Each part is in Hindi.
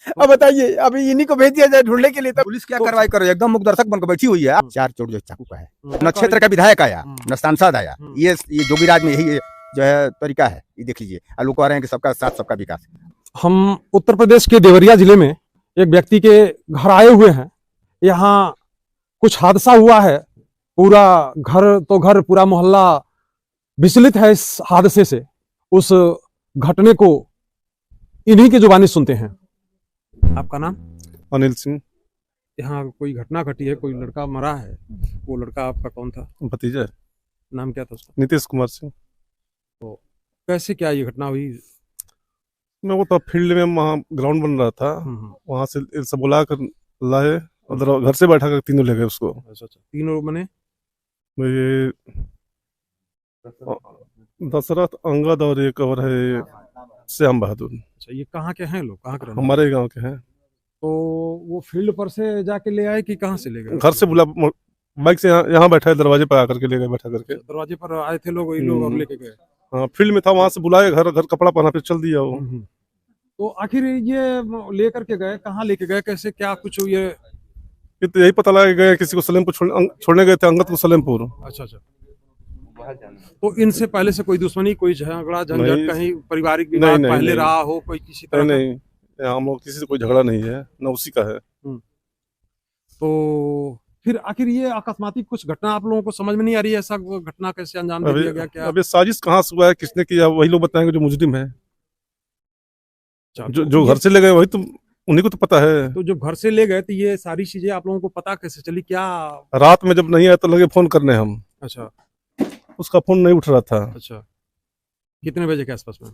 अब बताइए, अभी इन्हीं को भेज दिया जाए ढूंढने के लिए, तब पुलिस क्या कार्रवाई करे? एकदम मुख दर्शक बनकर बैठी हुई है। 4 चोट जो चाकू का है, न क्षेत्र का विधायक आया न सांसद आया। ये जोगीराज में यही जो है तरीका है, ये देख लीजिए। लोग कह रहे हैं कि सबका साथ सबका विकास। हम उत्तर प्रदेश के देवरिया जिले में एक व्यक्ति के घर आए हुए हैं। यहाँ कुछ हादसा हुआ है, पूरा घर पूरा मोहल्ला विचलित है इस हादसे से। उस घटने को इन्हीं की जुबानी सुनते हैं। आपका नाम? अनिल सिंह। यहाँ कोई घटना घटी है, कोई लड़का मरा है, वो लड़का आपका कौन था? भतीजा। नाम क्या था उसका? नीतीश कुमार सिंह। तो कैसे क्या ये घटना हुई? मैं वो तो फील्ड में वहाँ ग्राउंड बन रहा था, वहाँ से सब बुला कर लाए, उधर घर से बैठा कर तीनों ले गए उसको। अच्छा, तीनों मने? ये दशरथ, अंगद और एक और है श्याम बहादुर। अच्छा, ये कहाँ के हैं लोग? कहाँ के? हमारे गांव के हैं। तो वो फील्ड पर से जाके ले आए कि कहाँ से ले गए? घर से बुला, बाइक से यहाँ बैठा है, दरवाजे पर आकर के ले गए, बैठा करके। दरवाजे पर आए थे लोग, वही लोग और लेके गए? हाँ, फील्ड में था, वहाँ से बुलाए, घर कपड़ा पहना फिर चल दिया वो। तो आखिर ये लेकर के गए, कहाँ लेके गए, कैसे क्या कुछ ये? तो यही पता लगा गए किसी को सलेमपुर छोड़ने गए थे, अंगद को सलेमपुर। अच्छा। तो इनसे पहले से कोई दुश्मनी, कोई झगड़ा झंझट कहीं पारिवारिक विवाद पहले रहा हो कोई किसी तरह? नहीं, हम लोग किसी से कोई झगड़ा नहीं है, न उसी का है। तो फिर आखिर ये अकस्मात कुछ घटना आप लोगों को समझ में नहीं आ रही है, ऐसा घटना कैसे अंजाम दिया गया? क्या अभी साजिश कहाँ से हुआ है, किसने किया, वही लोग बताएंगे जो मुजरिम है। जो घर से ले गए वही तो, उन्हीं को तो पता है। तो जब घर से ले गए तो ये सारी चीजें आप लोगों को पता कैसे चली? क्या रात में जब नहीं आया तो लगे फोन करने हम। अच्छा, उसका फोन नहीं उठ रहा था। अच्छा, कितने बजे के आसपास में?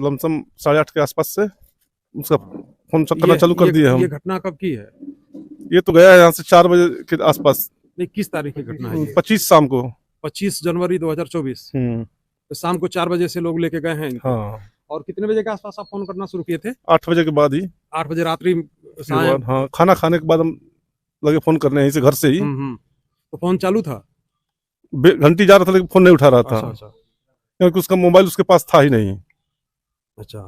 लमसम 8:30 के आसपास से उसका फोन करना चालू कर दिए हम। ये घटना कब की है? ये तो गया है यहाँ से 4 बजे के आसपास। नहीं, किस तारीख की घटना है? 25 शाम को। 25 जनवरी 2024। तो शाम को 4 बजे से लोग लेके गए हैं? हाँ। और कितने बजे के आसपास आप फोन करना शुरू किए थे? 8 बजे के बाद ही। 8 बजे रात्रि? हाँ, खाना खाने के बाद हम लगे फोन करने, यहीं से घर से ही। तो फोन चालू था? घंटी जा रहा था लेकिन फोन नहीं उठा रहा था। अच्छा। क्योंकि उसका मोबाइल उसके पास था ही नहीं। अच्छा,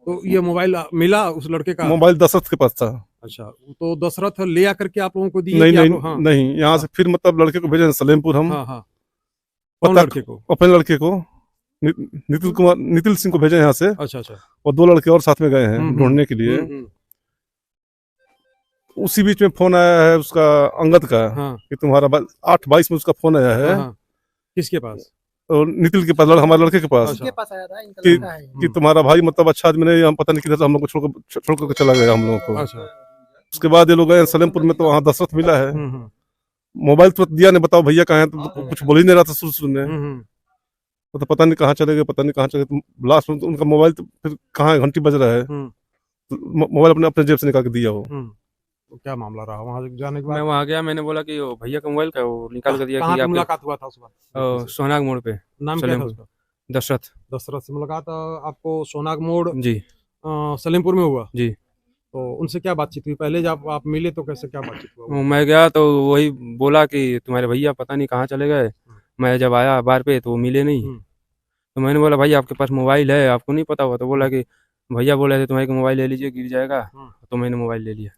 तो ये मोबाइल मिला उस लड़के का? मोबाइल दशरथ के पास था। अच्छा, तो दशरथ ले आकर के आप लोगों को दिए? नहीं, यहाँ से फिर मतलब लड़के को भेजे सलेमपुर हम। कौन लड़के को? अपने लड़के को, नितिल सिंह को भेजे यहाँ से। अच्छा। और 2 लड़के और साथ में गए हैं ढूंढने के लिए। उसी बीच में फोन आया है उसका, अंगद का, कि तुम्हारा 8:22 में उसका फोन आया है। किसके पास? और नितिल के पास, हमारे लड़के के पास। के पास आया था कि तुम्हारा भाई मतलब अच्छा आदमी नहीं, हम पता नहीं किधर हम लोग को छोड़ करके चला गया हम लोगों को। अच्छा। उसके बाद ये लोग गए सलेमपुर में, तो वहाँ दशरथ मिला है। मोबाइल तो दिया नहीं, बताओ भैया कहाँ है, तो कुछ बोल ही नहीं रहा था शुरू में। तो पता नहीं कहाँ चले गए। लास्ट में उनका मोबाइल तो फिर कहाँ घंटी बज रहा है, मोबाइल अपने जेब से निकाल के दिया वो। तो क्या मामला रहा वहाँ जाने के बाद? मैं वहाँ गया, मैंने बोला कि भैया का मोबाइल का वो निकाल कर दिया। कहाँ पे मुलाकात हुआ था उस बार? सोनाग मोड़ पे। नाम क्या था उसका? दशरथ से मुलाकात आपको सोनाग मोड़ जी सलेमपुर में हुआ जी। तो उनसे क्या बातचीत हुई? पहले जब आप मिले तो कैसे क्या बातचीत हुआ? मैं गया तो वही बोला कि तुम्हारे भैया पता नहीं कहाँ चले गए। मैं जब आया बार पे तो वो मिले नहीं। तो मैंने बोला भाई आपके पास मोबाइल है, आपको नहीं पता हुआ? तो बोला कि भैया बोले थे तुम्हारे मोबाइल ले लीजिए, गिर जाएगा। तो मैंने मोबाइल ले लिया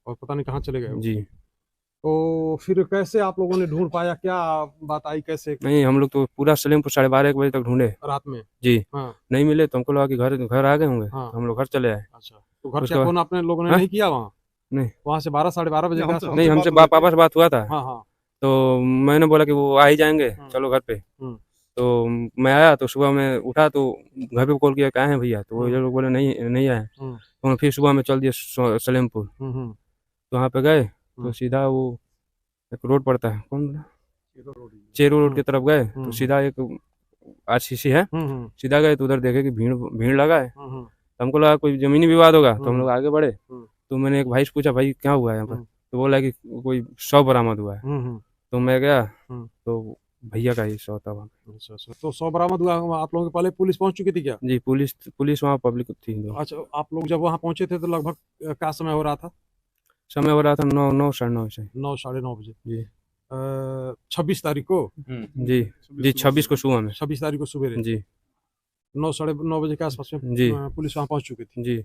और पता नहीं कहाँ चले गए जी। तो फिर कैसे आप लोगों ने ढूंढ पाया? क्या बात आई कैसे? नहीं, हम लोग तो पूरा सलेमपुर 12:30 बजे तक ढूंढे रात में जी। नहीं मिले तो हमको लगा कि घर आ गए होंगे। हम लोग घर चले आए। अच्छा, तो घर क्या फोन आपने लोगों ने नहीं किया वहाँ? नहीं, वहाँ से 12 साढ़े 12 बजे नहीं, हमसे पापा से बात हुआ था। तो मैंने बोला कि वो आ ही जाएंगे, चलो घर पे। तो मैं आया तो सुबह में उठा तो घर पे कॉल किया, कहाँ है भैया? तो वो लोग बोले नहीं आए। तो फिर सुबह में चल दिया सलेमपुर। तो वहाँ पे गए तो सीधा वो एक रोड पड़ता है, कौन बोला, चेरो रोड की तरफ गए तो सीधा एक RCC है, सीधा गए तो उधर देखे कि भीड़ लगा है। तो हमको लगा कोई जमीनी विवाद होगा, तो हम लोग आगे बढ़े। तो मैंने एक भाई से पूछा, भाई क्या हुआ है यहाँ पर? तो बोला कि कोई शव बरामद हुआ है। तो मैं गया तो भैया का ही शव था वहाँ। तो शव बरामद हुआ आप लोगों के? पहले पुलिस पहुंच चुकी थी क्या? जी, पुलिस वहाँ, पब्लिक थी। अच्छा, आप लोग जब वहाँ पहुंचे थे तो लगभग क्या समय हो रहा था? समय हो रहा था 9 साढ़े 9 से 9 साढ़े 9 बजे जी। 26 तारीख को जी 26 को सुबह में। 26 तारीख को सुबह जी 9 साढ़े 9 बजे के आसपास में जी पुलिस वहाँ पहुंच चुकी थी जी।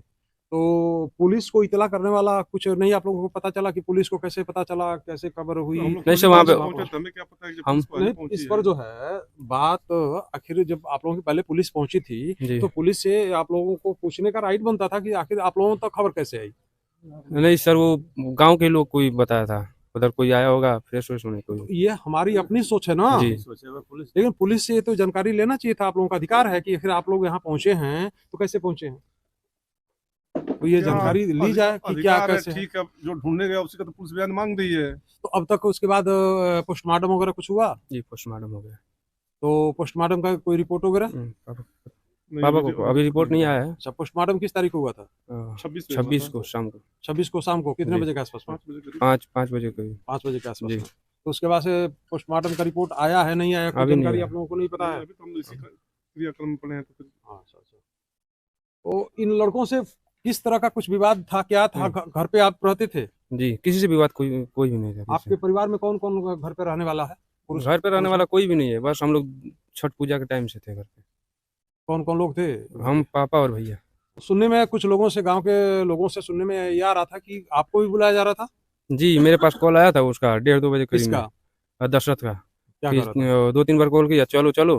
तो पुलिस को इतला करने वाला कुछ नहीं आप लोगों को पता चला कि पुलिस को कैसे पता चला, कैसे खबर हुई? नहीं सर, वहाँ पे हमें क्या पता है कि हम- पुलिस वाली नहीं, पहुंची इस है। पर जो है बात आखिर जब आप लोगों की पहले पुलिस पहुंची थी जी। तो पुलिस से आप लोगों को पूछने का राइट बनता था कि आखिर आप लोगों तक खबर कैसे आई? नहीं सर, वो गांव के लोग कोई बताया था, उधर कोई आया होगा, फ्रेश व्रेश होने कोई। ये हमारी अपनी सोच है ना, जी। लेकिन पुलिस से तो जानकारी लेना चाहिए था। आप लोगों का अधिकार है कि आखिर आप लोग यहाँ पहुंचे हैं तो कैसे पहुंचे हैं, तो ये जानकारी ली जाए कि क्या अधिकार है, कैसे है। ठीक है, जो ढूंढने गया उसी का तो पुलिस बयान मांग रही है। तो अब तक उसके बाद पोस्टमार्टम वगैरह कुछ हुआ? जी, पोस्टमार्टम हो गया। तो पोस्टमार्टम का कोई रिपोर्ट वगैरह? पापा को अभी रिपोर्ट नहीं आया है। अच्छा, पोस्टमार्टम किस तारीख को हुआ था? 26 को शाम को 26 को शाम को कितने जी। बजे के आसपास में? 5 बजे करीब। 5 बजे के आसपास जी। में। तो उसके बाद से पोस्टमार्टम का रिपोर्ट आया है नहीं आया, कोई अभी नहीं जानकारी आया। आप लोगों को नहीं पता है? अभी तो हम इसी क्रियाक्रम में पड़े हैं, तो फिर अच्छा अच्छा। तो इन लड़कों से किस तरह का कुछ विवाद था, क्या था? घर पे आप रहते थे? जी, किसी से भी बात कोई भी नहीं था। आपके परिवार में कौन कौन घर पे रहने वाला है? पुरुष घर पे रहने वाला कोई भी नहीं है, बस हम लोग छठ पूजा के टाइम से थे घर पे। कौन कौन लोग थे? हम, पापा और भैया। सुनने में कुछ लोगों से, गांव के लोगों से सुनने में ये आ रहा था कि आपको भी बुलाया जा रहा था। जी, मेरे पास कॉल आया था उसका 1:30-2 बजे करीब किसका? में, दशरथ का। क्या कर रहा था? 2-3 बार कॉल किया, चलो चलो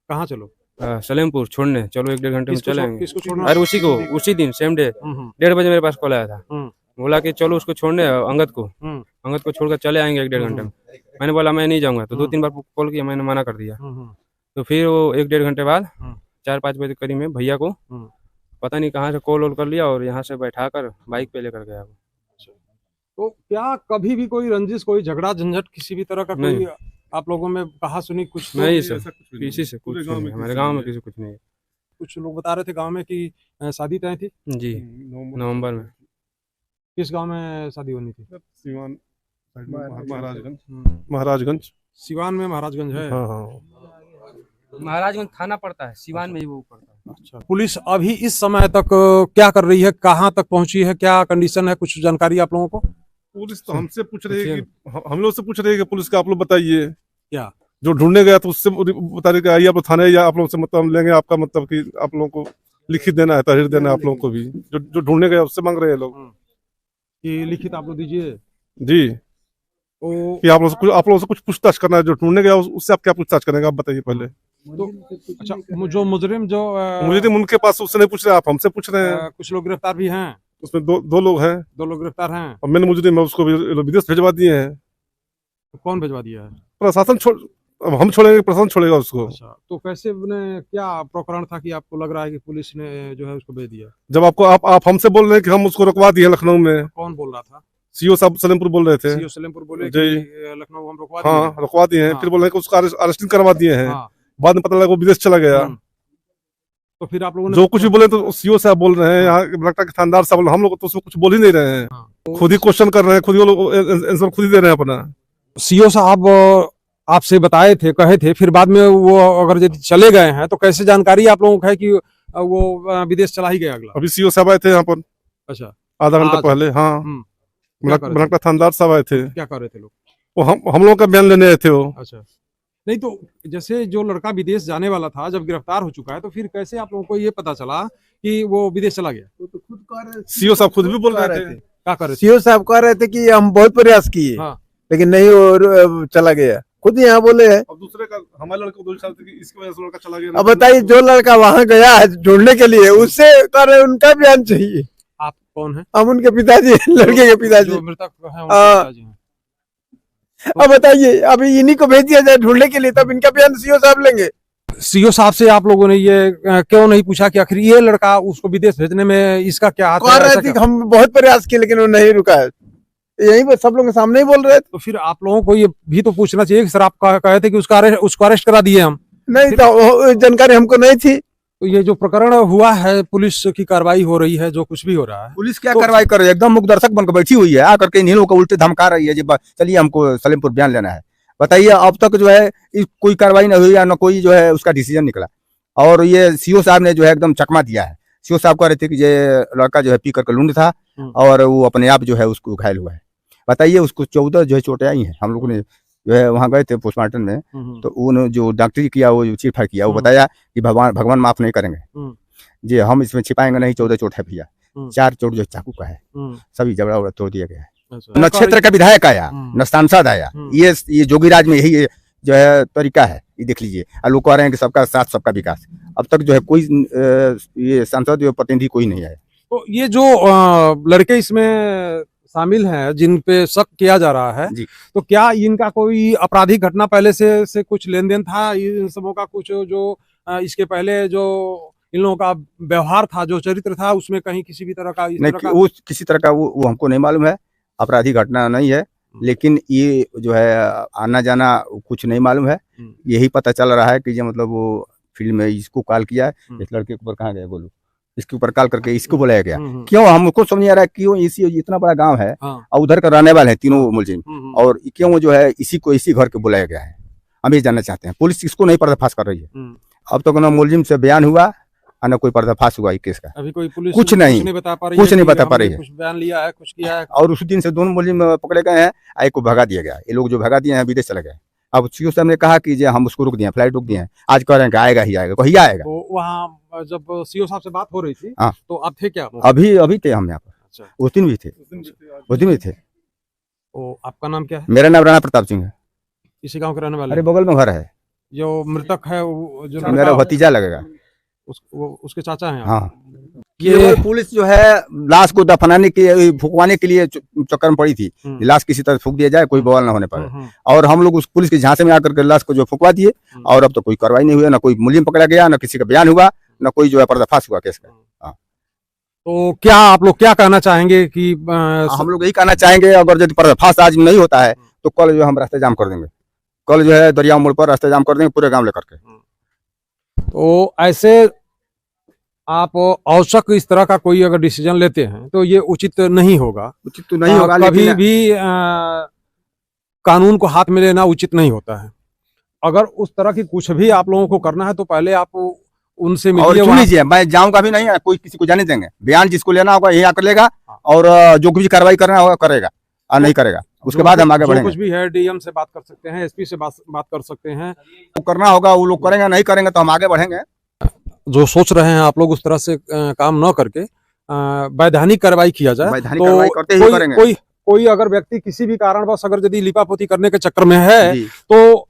कहाँ चलो? सलेमपुर छोड़ने, चलो 1-1.5 घंटे में किसको चलेंगे। किसको छोड़ना? अरे उसी दिन सेम डे हम्म 1:30 बजे मेरे पास कॉल आया था। हम्म। बोला कि चलो उसको छोड़ने, अंगद को छोड़कर चले आएंगे 1-1.5 घंटे में। मैंने बोला मैं नहीं जाऊंगा, तो 2-3 बार कॉल किया, मैंने मना कर दिया। तो फिर वो 1-1.5 घंटे बाद 4-5 बजे करीब में भैया को पता नहीं कहाँ से कॉल कर लिया और यहाँ से बैठाकर बाइक पे लेकर गया वो। तो क्या कभी भी कोई रंजिश, कोई झगड़ा झंझट किसी भी तरह का कोई नहीं। आप लोगों में कहा सुनी कुछ? तो नहीं सर, ऐसा कुछ भी नहीं। किसी से कुछ पूरे गांव नहीं में है, हमारे किसी गांव से में नहीं। किसी कुछ नहीं है। कुछ लोग बता रहे थे गांव में कि शादी तय थी। जी, नवंबर में। किस गांव में शादी होनी थी? सीवान साइड में, महाराजगंज। सिवान में महाराजगंज है। हाँ हाँ। महाराजगंज थाना पड़ता है, सिवान में ही वो पड़ता है। अच्छा, पुलिस अभी इस समय तक क्या कर रही है, कहाँ तक पहुंची है, क्या कंडीशन है, कुछ जानकारी आप लोगों को? पुलिस तो हमसे पूछ रही है कि हम लोग से पूछ रही है कि पुलिस का आप लोग बताइए क्या? जो ढूंढने गया तो उससे बता रहे कि आइए आप लोग थाने, या आप लोग से मतलब हम लेंगे आपका, मतलब कि आप लोगों को लिखित देना है, तहरीर देना है आप लोगों को भी, जो ढूंढने गया उससे मांग रहे हैं लोग। कि लिखित आप लोग दीजिए। जी, तो कि आप लोग से कुछ पूछताछ करना है, जो ढूंढने गया उससे आप क्या पूछताछ करेंगे, आप बताइए पहले। अच्छा, जो मुजरिम जो मुझे उनके पास उससे नहीं पूछ रहे, आप हमसे पूछ रहे हैं। कुछ लोग गिरफ्तार भी हैं। उसमें दो लोग हैं, 2 लोग गिरफ्तार हैं। और मैंने मुझे उसको भी विदेश भिजवा दिए हैं। तो कौन भिजवा दिया है? प्रशासन अब हम छोड़ेंगे, प्रशासन छोड़ेगा उसको। अच्छा, तो कैसे क्या प्रकरण था कि आपको लग रहा है कि पुलिस ने जो है उसको भेज दिया? जब आप हमसे बोल रहे हैं कि हम उसको रुकवा दिए लखनऊ में। कौन बोल रहा था? सीओ साहब सलेमपुर बोल रहे थे। सीओ सलेमपुर बोले जी। कि लखनऊ हम रुकवा दिए। हाँ, रुकवा दिए हैं। हाँ। फिर बोल रहे हैं कि उसका अरेस्टिंग करवा दिए हैं। हाँ। बाद में पता लगा वो विदेश चला गया। तो फिर आप लोगों ने जो कुछ भी बोले तो सीओ साहब बोल रहे हैं, यहाँ लगता है कि थानेदार साहब, हम लोग तो उसमें कुछ बोल ही नहीं रहे हैं। खुद ही क्वेश्चन कर रहे हैं, खुद ही वो लोग आंसर खुद ही दे रहे हैं अपना। सीओ साहब आपसे बताए थे, कहे थे, फिर बाद में वो अगर यदि चले गए हैं तो कैसे जानकारी आप लोगों को है कि वो विदेश चला ही गया अगला? अभी सीओ साहब आए थे यहाँ पर अच्छा, आधा घंटा आज? पहले। हाँ, क्या कर रहे थे? मलक्का थानेदार साहब आए थे। क्या कर रहे थे लोग? वो हम लोगों का बयान लेने आए थे वो। अच्छा, नहीं तो जैसे जो लड़का विदेश जाने वाला था, जब गिरफ्तार हो चुका है, तो फिर कैसे आप लोगों को ये पता चला कि वो विदेश चला गया? वो तो खुद कह रहे थे। सीओ साहब खुद भी बोल रहे थे। क्या कर रहे थे? सीओ साहब कह रहे थे कि हम बहुत प्रयास किए, हाँ। लेकिन नहीं, वो चला गया। खुद यहाँ बोले हैं। अब दूसरे का, हमारे लड़के को 2 साल से इसकी वजह से लड़का चला गया। अब बताइए, जो लड़का वहाँ गया है ढूंढने के लिए, उससे कह रहे उनका बयान चाहिए। आप कौन है? हम उनके पिताजी, लड़के के पिताजी। जो मृतक है उनके हाँ। पिताजी हैं। अब बताइए, अभी इन्हीं को भेज दिया जाए ढूंढने के लिए, तब इनका बयान सीओ साहब लेंगे। सीओ साहब से आप लोगों ने ये क्यों नहीं पूछा कि आखिर ये लड़का उसको विदेश भेजने में इसका क्या हाथ कह है? रहे ऐसा थे कि क्या? हम बहुत प्रयास किए, लेकिन वो नहीं रुका है। यही पर सब लोग के सामने ही बोल रहे थे। तो फिर आप लोगों को ये भी तो पूछना चाहिए कि सर, आप कहे थे कि उसको अरेस्ट करा दिए हम। नहीं तो वो जानकारी हमको नहीं थी। तो ये जो प्रकरण हुआ है, पुलिस की कार्रवाई हो रही है, जो कुछ भी हो रहा है, पुलिस क्या कार्रवाई कर रही है? एकदम मुकदर्शक बनकर बैठी हुई है, आकर के इन्हीं लोगों को उल्टे धमका रही है जी चलिए हमको सलेमपुर बयान लेना है। बताइए, अब तक जो है कोई कार्रवाई नहीं हुई, या न कोई जो है उसका डिसीजन निकला। और ये सीओ साहब ने जो है एकदम चकमा दिया है। सीओ साहब कह रहे थे कि ये लड़का जो है पी करके लुंड था और वो अपने आप जो है उसको घायल हुआ है। बताइए, उसको 14 जो है चोटें आई हैं। हम लोगों ने जो है वहाँ गए थे पोस्टमार्टम में, तो उन्होंने जो डॉक्टरी किया, वो जो चीरफाड़ किया, वो बताया कि भगवान माफ नहीं करेंगे जी, हम इसमें छिपाएंगे नहीं, 14 चोट है भैया। 4 चोट जो चाकू का है, सभी जबड़ा उबड़ा तोड़ दिया गया है। अच्छा। न क्षेत्र का विधायक आया, न सांसद आया। ये जोगीराज में यही जो है तरीका है, ये देख लीजिए। और लोग कह रहे हैं कि सबका साथ सबका विकास। अब तक जो है कोई ये सांसद या प्रतिनिधि कोई नहीं आया। तो ये जो लड़के इसमें शामिल हैं जिन पे शक किया जा रहा है, जी। तो क्या इनका कोई आपराधिक घटना पहले से कुछ लेन देन था, इन सबों का कुछ जो इसके पहले जो इन लोगों का व्यवहार था, जो चरित्र था, उसमें कहीं किसी भी तरह का नहीं, वो किसी तरह का वो हमको नहीं मालूम है। आपराधिक घटना नहीं है, लेकिन ये जो है आना जाना कुछ नहीं मालूम है। यही पता चल रहा है कि ये मतलब वो फील्ड में इसको कॉल किया है, इस लड़के के ऊपर कहाँ गए बोलो, इसके ऊपर कॉल करके इसको बुलाया गया। क्यों हमको समझ नहीं आ रहा है, क्यों इसी इतना बड़ा गांव है और उधर का रहने वाले हैं तीनों मुलजिम, और क्यों जो है इसी को इसी घर के बुलाया गया है, हम ये जानना चाहते हैं। पुलिस इसको नहीं पर्दाफाश कर रही है। अब तक ना मुलजिम से बयान हुआ और न कोई पर्दाफाश हुआ इस केस का। अभी कोई पुलिस कुछ नहीं बता पा रही कुछ है, नहीं बता पा रही है। कुछ बयान लिया है, कुछ किया है। और उस दिन से दोनों मुलजिम पकड़े गए हैं, एक को भगा दिया गया। ये लोग जो भगा दिए हैं विदेश चले गए। अब सीओ साहब ने कहा कि जे हम उसको रुक दिए, फ्लाइट रुक दिए हैं। आज कह रहे हैं कि आएगा ही आएगा, कहीं आएगा। तो वहाँ जब सीओ साहब से बात हो रही थी, हाँ। तो आप थे क्या? अभी थे हम यहाँ पर। अच्छा। उस दिन भी थे, उस दिन भी थे। तो आपका नाम क्या है? मेरा नाम राणा प्रताप सिंह है। इसी गांव के रहने वाले? अरे बगल में घर है। जो मृतक है जो मेरा भतीजा लगेगा, उसके चाचा हैं? हाँ। ये पुलिस जो है लाश को दफनाने के फुकवाने के लिए चक्कर में पड़ी थी, लाश किसी तरह फूक दिया जाए, कोई बवाल ना होने पाए। और हम लोग उस पुलिस के झांसे में आकर के लाश को जो फुकवा दिए, और अब तो कोई कार्रवाई नहीं हुई, ना कोई मुलजिम पकड़ा गया, ना किसी का बयान हुआ, ना कोई जो है पर्दाफाश हुआ केस का। तो क्या आप लोग क्या कहना चाहेंगे कि हम लोग यही कहना चाहेंगे, अगर यदि पर्दाफाश आज नहीं होता है तो कल जो हम रास्ते जाम कर देंगे। कल जो है दरिया मोड़ पर रास्ते जाम कर देंगे पूरे गांव लेकर के। तो ऐसे आप औचक इस तरह का कोई अगर डिसीजन लेते हैं तो ये उचित नहीं होगा। उचित तो नहीं होगा, कभी लेकिन भी कानून को हाथ में लेना उचित नहीं होता है। अगर उस तरह की कुछ भी आप लोगों को करना है तो पहले आप उनसे और मिलिए। सुन लीजिए, मैं जाऊंगा भी नहीं, कोई किसी को जाने देंगे। बयान जिसको लेना होगा यही आकर लेगा, और जो कुछ कार्रवाई करना होगा करेगा और नहीं करेगा, उसके बाद हम आगे बढ़ेंगे। कुछ भी है डीएम से बात कर सकते हैं, एसपी से बात कर सकते हैं। तो करना होगा वो लोग करेंगे, नहीं करेंगे तो हम आगे बढ़ेंगे। जो सोच रहे हैं आप लोग उस तरह से काम न करके वैधानिक कार्रवाई किया जाए, वैधानिक कार्रवाई करते ही करेंगे। कोई अगर व्यक्ति किसी भी कारणवश अगर यदि लिपापोती करने के चक्कर में है तो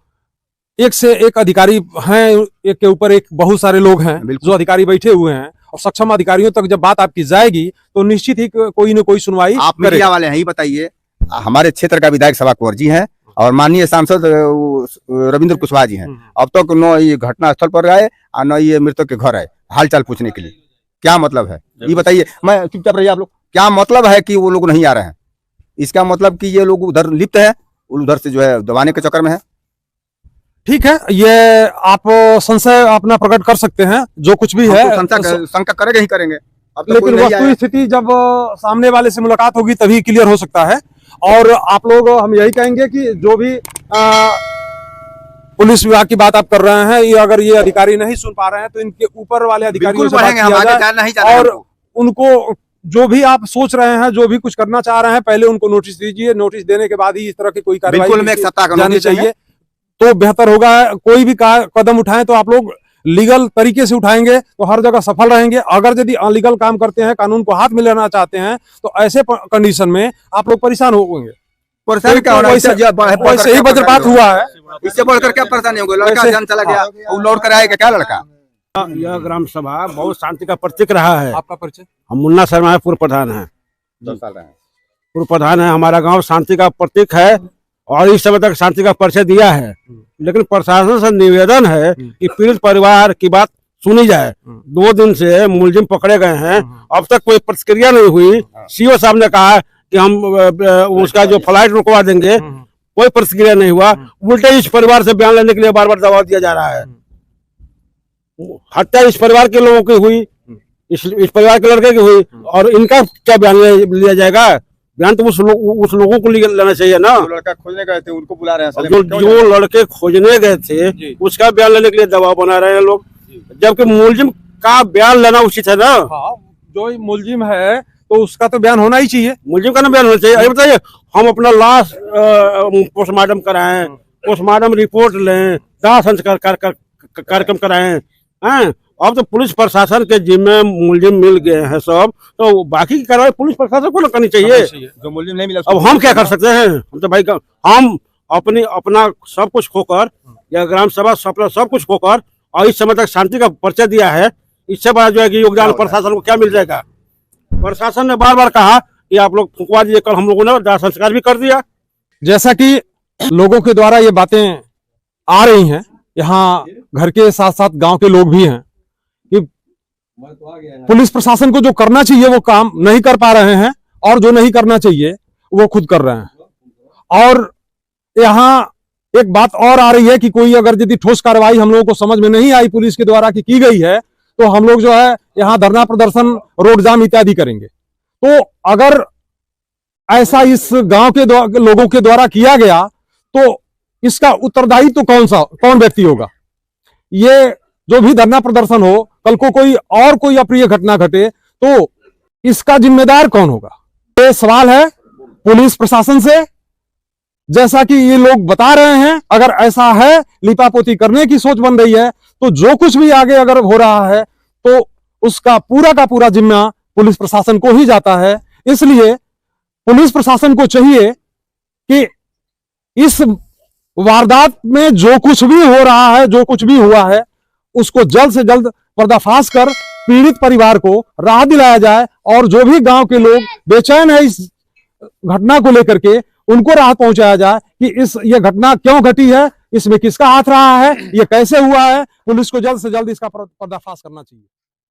एक से एक अधिकारी हैं, एक के ऊपर एक बहुत सारे लोग हैं जो अधिकारी बैठे हुए हैं, और सक्षम अधिकारियों तक जब बात आपकी जाएगी तो निश्चित ही कोई न कोई सुनवाई आप मीडिया वाले हैं, ही बताइए। हमारे क्षेत्र का विधायक सभा कुंवर जी हैं और माननीय सांसद रविंद्र कुशवाहा जी हैं। अब तक न ये घटना स्थल पर आए और न ये मृतक के घर आए हालचाल पूछने के लिए। क्या मतलब है ये बताइए। मैं चुपचाप रहिए आप लोग। क्या मतलब है कि वो लोग नहीं आ रहे हैं? इसका मतलब कि ये लोग उधर लिप्त है, उधर से जो है दबाने के चक्कर में है। ठीक है, ये आप संशय अपना प्रकट कर सकते हैं, जो कुछ भी है शंका करेंगे ही करेंगे। लेकिन वस्तु स्थिति जब सामने वाले से मुलाकात होगी तभी क्लियर हो सकता है। और आप लोग, हम यही कहेंगे कि जो भी पुलिस विभाग की बात आप कर रहे हैं, ये अगर ये अधिकारी नहीं सुन पा रहे हैं तो इनके ऊपर वाले अधिकारियों से बात किया जाए, और उनको जो भी आप सोच रहे हैं, जो भी कुछ करना चाह रहे हैं, पहले उनको नोटिस दीजिए। नोटिस देने के बाद ही इस तरह की कोई कार्रवाई जानी चाहिए तो बेहतर होगा। कोई भी कदम उठाएं तो आप लोग लीगल तरीके से उठाएंगे तो हर जगह सफल रहेंगे। अगर यदि अनलीगल काम करते हैं, कानून को हाथ में लेना चाहते हैं, तो ऐसे कंडीशन में आप लोग परेशान होंगे। वैसे ही वज्रपात हुआ है, इससे बढ़कर क्या परेशानी होगी? लड़का जान चला गया, वो लौट कर आएगा क्या लड़का? यह ग्राम सभा बहुत शांति का प्रतीक रहा है। आपका परिचय? हम मुन्ना शर्मा है, पूर्व प्रधान है। पूर्व प्रधान है। हमारा गांव शांति का प्रतीक है और इस समय तक शांति का परिचय दिया है। लेकिन प्रशासन से निवेदन है कि पीड़ित परिवार की बात सुनी जाए। 2 दिन से मुलजिम पकड़े गए हैं, अब तक कोई प्रतिक्रिया नहीं हुई। सीओ साहब ने कहा कि हम उसका जो फ्लाइट रुकवा देंगे, कोई प्रतिक्रिया नहीं हुआ। उल्टे इस परिवार से बयान लेने के लिए बार बार दबाव दिया जा रहा है। हत्या इस परिवार के लोगों की हुई, इस परिवार के लड़के की हुई, और इनका क्या बयान लिया जाएगा? बयान तो उस लोगों को लेना चाहिए ना। जो लड़का खोजने गए थे उनको बुला रहे हैं। जो लड़के खोजने गए थे उसका बयान लेने के लिए दबाव बना रहे हैं लोग, जबकि मुलजिम का बयान लेना उचित है ना। जो मुलजिम है तो उसका तो बयान होना ही चाहिए। मुलजिम का ना बयान होना चाहिए। अरे बताइए, हम अपना लाश पोस्टमार्टम कराएं, पोस्टमार्टम रिपोर्ट लें, दाह संस्कार कार्यक्रम कराएं, हैं, अब तो पुलिस प्रशासन के जिम्मे मुलजिम मिल गए हैं सब, तो बाकी की कार्रवाई पुलिस प्रशासन को ना करनी चाहिए। जो मुलजिम नहीं मिला अब हम क्या कर सकते हैं? हम तो भाई हम अपना सब कुछ खोकर या ग्राम सभा सब कुछ खोकर और इस समय तक शांति का परिचय दिया है, इससे बड़ा जो है कि योगदान प्रशासन को क्या मिल जाएगा? प्रशासन ने बार बार कहा कि आप लोग फुकवा दीजिए, कल हम लोगों ने दाह संस्कार भी कर दिया। जैसा कि लोगों के द्वारा ये बातें आ रही हैं, यहाँ घर के साथ साथ गांव के लोग भी हैं कि पुलिस प्रशासन को जो करना चाहिए वो काम नहीं कर पा रहे हैं और जो नहीं करना चाहिए वो खुद कर रहे हैं। और यहाँ एक बात और आ रही है कि कोई अगर यदि ठोस कार्रवाई हम लोगों को समझ में नहीं आई पुलिस के द्वारा की गई है तो हम लोग जो है यहाँ धरना प्रदर्शन, रोड जाम इत्यादि करेंगे। तो अगर ऐसा इस गांव के लोगों के द्वारा किया गया तो इसका उत्तरदायी तो कौन व्यक्ति होगा? ये जो भी धरना प्रदर्शन हो, कल को कोई अप्रिय घटना घटे तो इसका जिम्मेदार कौन होगा? ये सवाल है पुलिस प्रशासन से। जैसा कि ये लोग बता रहे हैं, अगर ऐसा है, लिपापोती करने की सोच बन रही है, तो जो कुछ भी आगे अगर हो रहा है तो उसका पूरा का पूरा जिम्मा पुलिस प्रशासन को ही जाता है। इसलिए पुलिस प्रशासन को चाहिए कि इस वारदात में जो कुछ भी हो रहा है, जो कुछ भी हुआ है, उसको जल्द से जल्द पर्दाफाश कर पीड़ित परिवार को राहत दिलाया जाए और जो भी गांव के लोग बेचैन है इस घटना को लेकर के, उनको राहत पहुंचाया जाए कि ये घटना क्यों घटी है, इसमें किसका हाथ रहा है, ये कैसे हुआ है। पुलिस को जल्द से जल्द इसका पर्दाफाश करना चाहिए।